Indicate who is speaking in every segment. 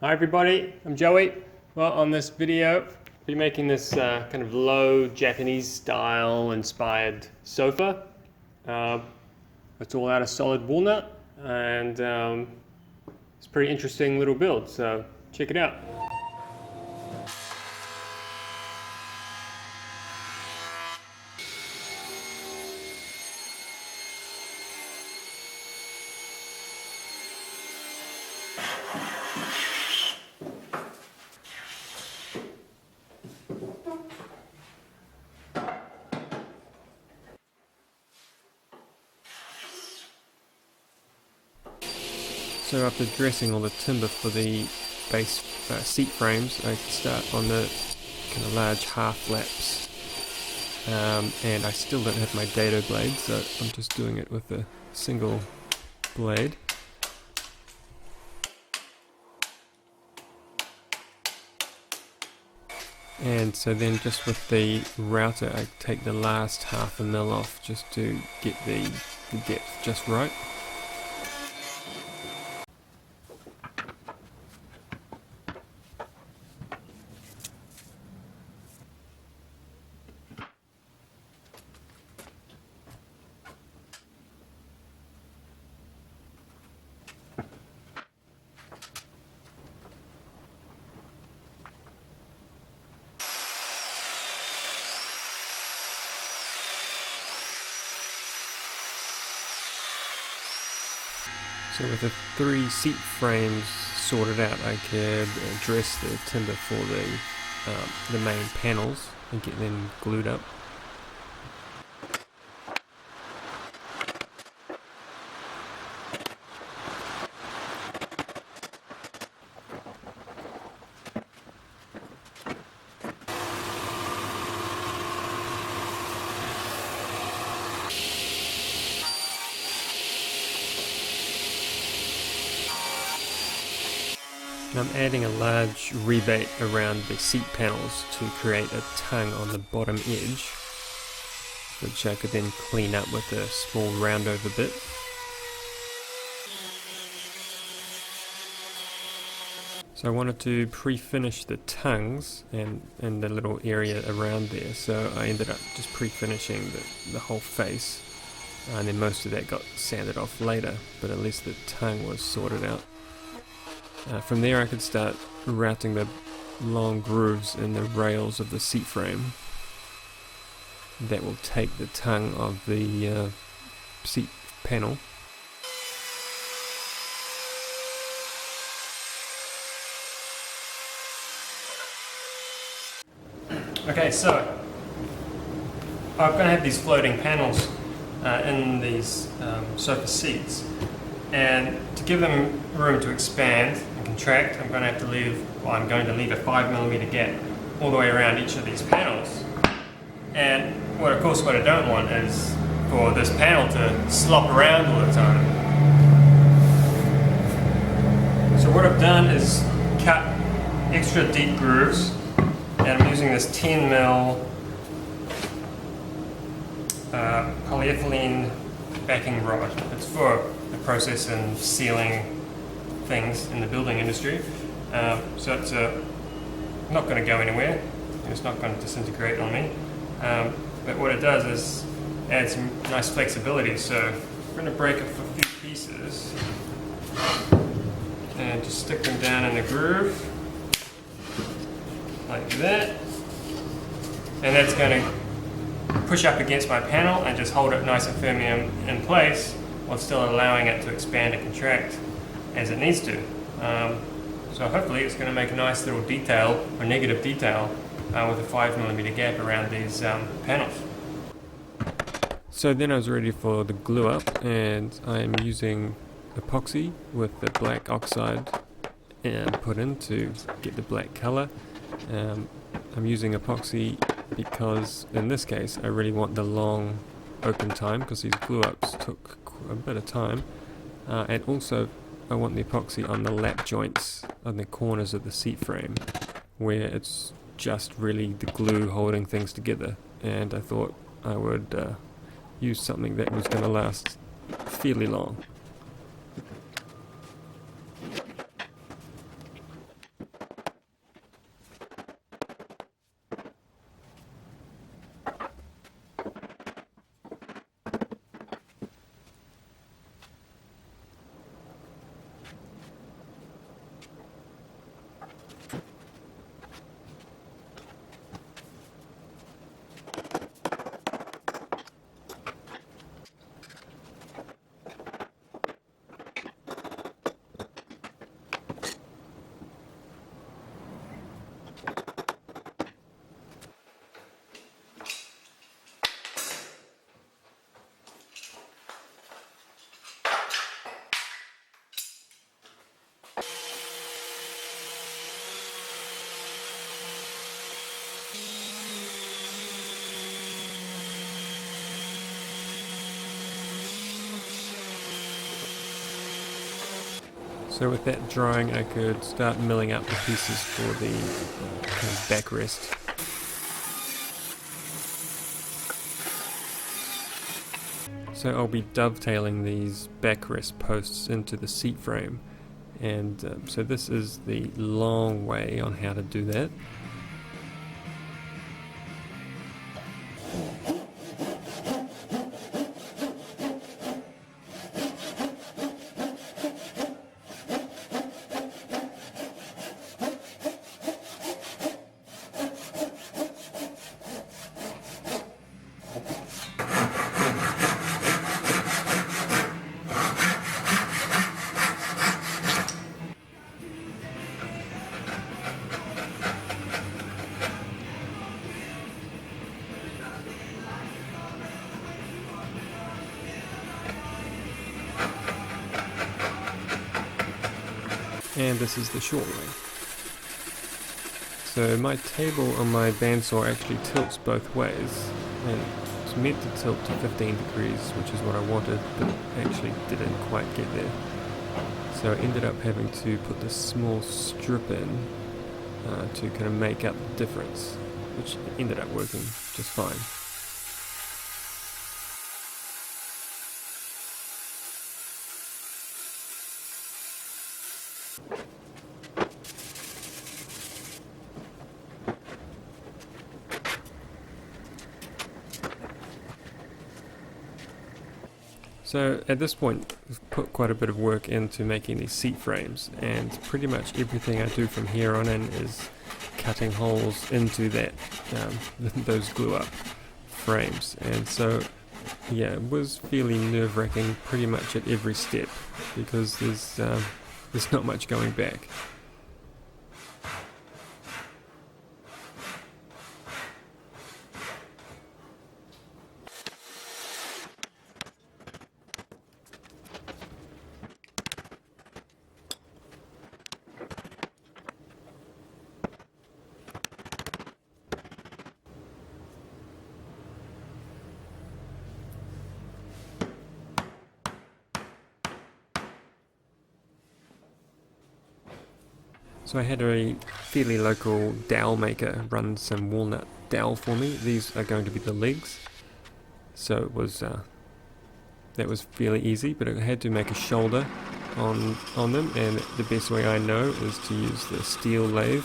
Speaker 1: Hi everybody, I'm Joey. Well, on this video, I'll be making this kind of low Japanese style inspired sofa. It's all out of solid walnut and it's a pretty interesting little build, so check it out. So after dressing all the timber for the base seat frames, I start on the kind of large half laps, and I still don't have my dado blade, so I'm just doing it with a single blade. And so then just with the router I take the last half a mil off just to get the depth just right. So with the 3 seat frames sorted out, I could address the timber for the main panels and get them glued up. I'm adding a large rebate around the seat panels to create a tongue on the bottom edge, which I could then clean up with a small round over bit. So I wanted to pre-finish the tongues and the little area around there, so I ended up just pre-finishing the whole face, and then most of that got sanded off later, but at least the tongue was sorted out. From there I could start routing the long grooves in the rails of the seat frame that will take the tongue of the seat panel. Okay, so I'm going to have these floating panels in these sofa seats, and to give them room to expand and contract, I'm going to leave a 5mm gap all the way around each of these panels. And of course what I don't want is for this panel to slop around all the time. So what I've done is cut extra deep grooves, and I'm using this 10mm polyethylene backing rod. It's for the process in sealing things in the building industry. So it's not going to go anywhere, and it's not going to disintegrate on me. But what it does is add some nice flexibility. So we're going to break it for a few pieces and just stick them down in the groove like that. And that's going to push up against my panel and just hold it nice and firmly in place, while still allowing it to expand and contract as it needs to. So hopefully it's going to make a nice little detail, or negative detail, with a 5mm gap around these panels. So then I was ready for the glue up, and I'm using epoxy with the black oxide put in to get the black color. I'm using epoxy because in this case I really want the long open time, because these glue ups took a bit of time, and also I want the epoxy on the lap joints on the corners of the seat frame where it's just really the glue holding things together, and I thought I would use something that was going to last fairly long. So with that drying, I could start milling out the pieces for the kind of backrest. So I'll be dovetailing these backrest posts into the seat frame, and so this is the long way on how to do that. And this is the short way. So my table on my bandsaw actually tilts both ways, and it's meant to tilt to 15 degrees, which is what I wanted, but it actually didn't quite get there. So I ended up having to put this small strip in to kind of make up the difference, which ended up working just fine. So at this point, I've put quite a bit of work into making these seat frames, and pretty much everything I do from here on in is cutting holes into that those glue up frames. And so yeah, it was fairly nerve-wracking pretty much at every step, because there's not much going back. So I had a fairly local dowel maker run some walnut dowel for me. These are going to be the legs. So it was that was fairly easy, but I had to make a shoulder on them, and the best way I know is to use the steel lathe.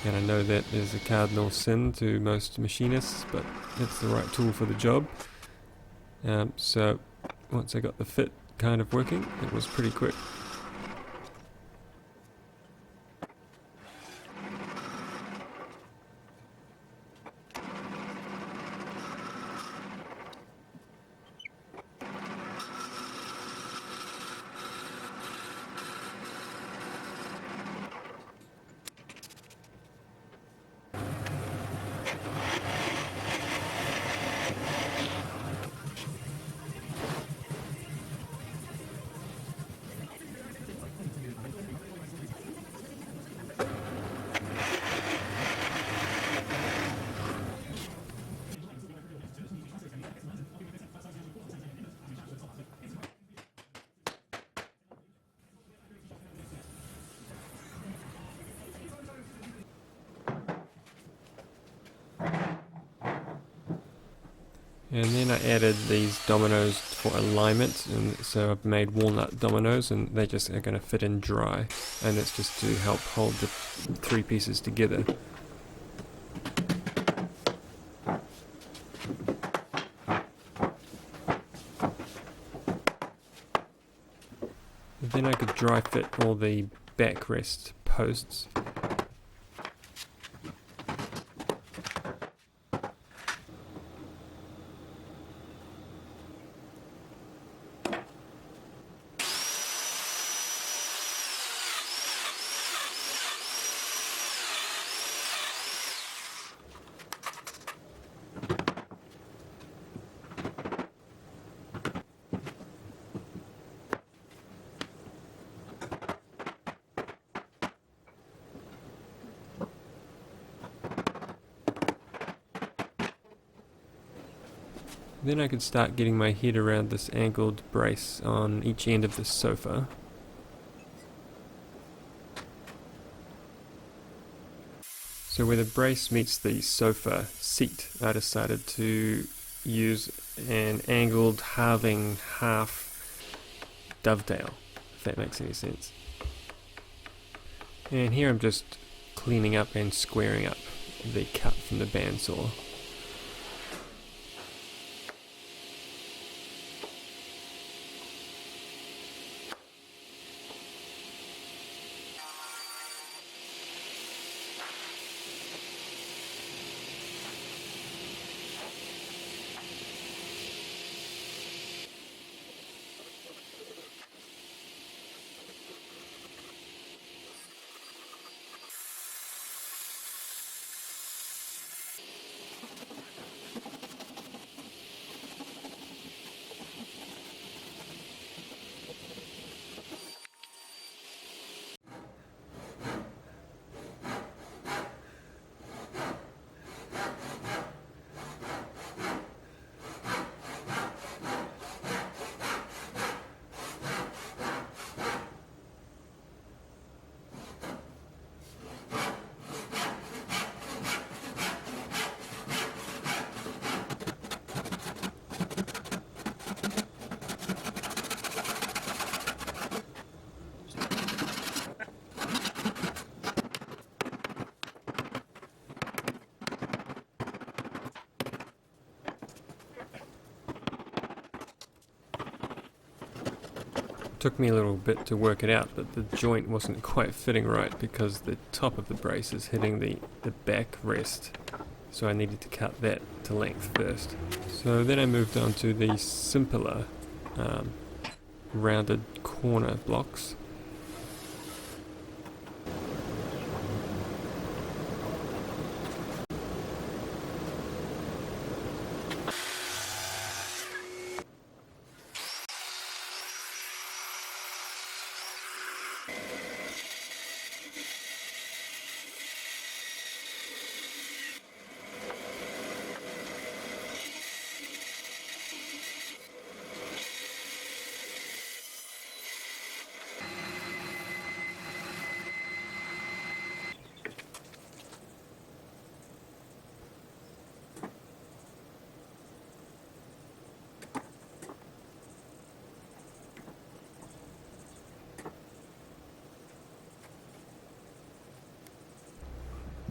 Speaker 1: And I know that is a cardinal sin to most machinists, but it's the right tool for the job. So once I got the fit kind of working, it was pretty quick. And then I added these dominoes for alignment, and so I've made walnut dominoes, and they just are going to fit in dry, and it's just to help hold the three pieces together. And then I could dry fit all the backrest posts. Then I could start getting my head around this angled brace on each end of the sofa. So where the brace meets the sofa seat, I decided to use an angled halving half dovetail, if that makes any sense. And here I'm just cleaning up and squaring up the cut from the bandsaw. Took me a little bit to work it out, but the joint wasn't quite fitting right because the top of the brace is hitting the backrest, so I needed to cut that to length first. So then I moved on to the simpler rounded corner blocks.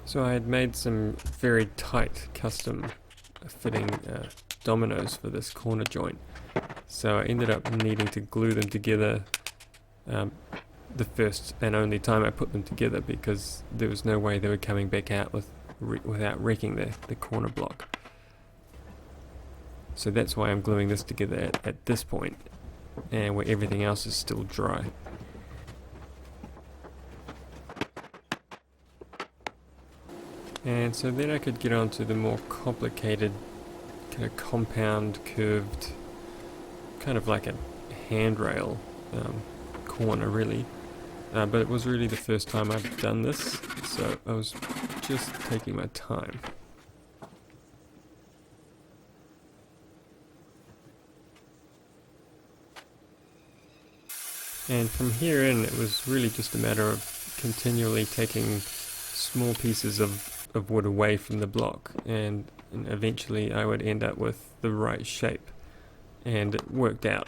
Speaker 1: So I had made some very tight custom fitting dominoes for this corner joint, so I ended up needing to glue them together the first and only time I put them together, because there was no way they were coming back out without wrecking the corner block. So that's why I'm gluing this together at this point, and where everything else is still dry. And so then I could get on to the more complicated kind of compound curved, kind of like a handrail corner really, but it was really the first time I've done this, so I was just taking my time. And from here in, it was really just a matter of continually taking small pieces of wood away from the block, and eventually I would end up with the right shape, and it worked out.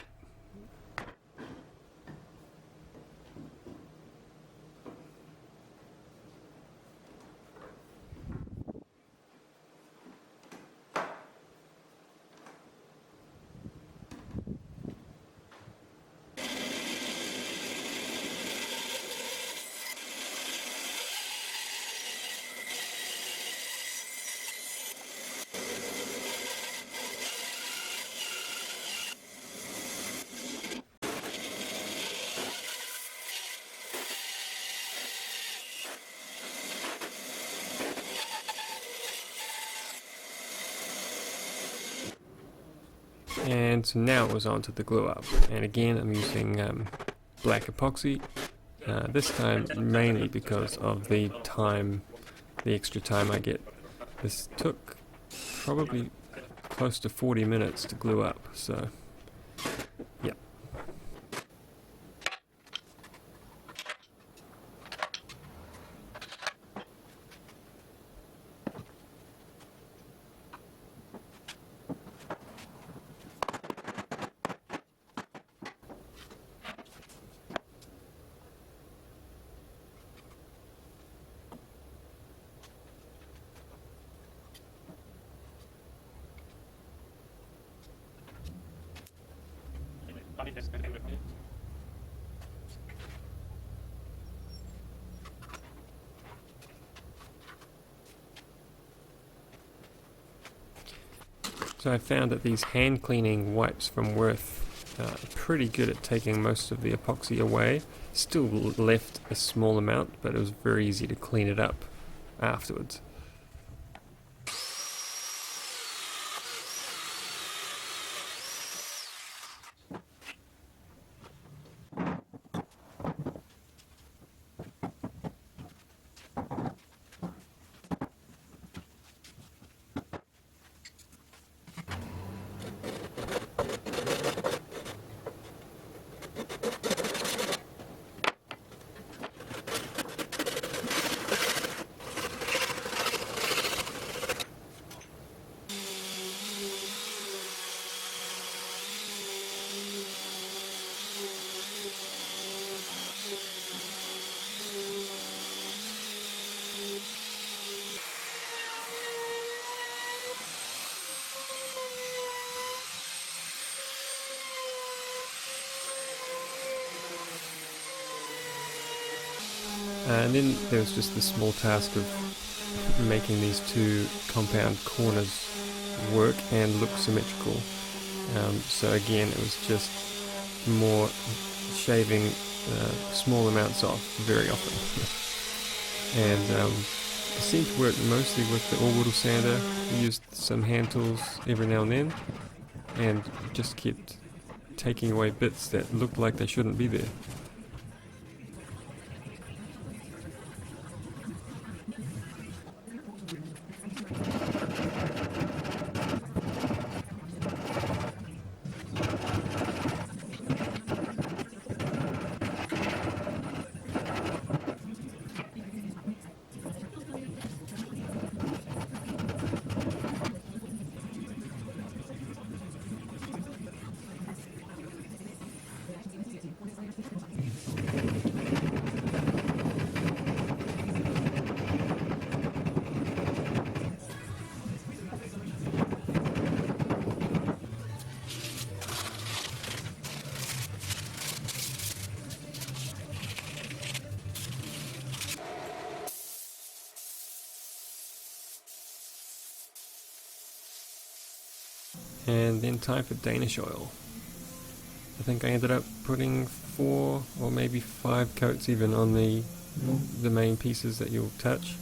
Speaker 1: And so now it was on to the glue up, and again I'm using black epoxy, this time mainly because of the extra time I get. This took probably close to 40 minutes to glue up, so yeah. So I found that these hand cleaning wipes from Worth are pretty good at taking most of the epoxy away. Still left a small amount, but it was very easy to clean it up afterwards. And then there was just the small task of making these two compound corners work and look symmetrical. So again, it was just more shaving small amounts off very often. And it seemed to work mostly with the all-wheel sander. We used some hand tools every now and then, and just kept taking away bits that looked like they shouldn't be there. And then time for Danish oil. I think I ended up putting 4 or maybe 5 coats even on the main pieces that you'll touch.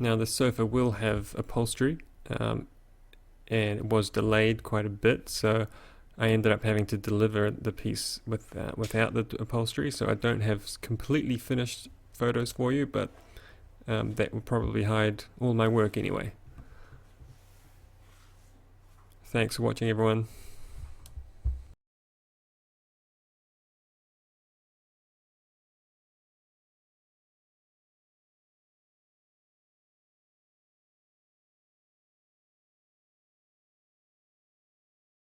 Speaker 1: Now the sofa will have upholstery, and it was delayed quite a bit, so I ended up having to deliver the piece without the upholstery, so I don't have completely finished photos for you, but that will probably hide all my work anyway. Thanks for watching, everyone.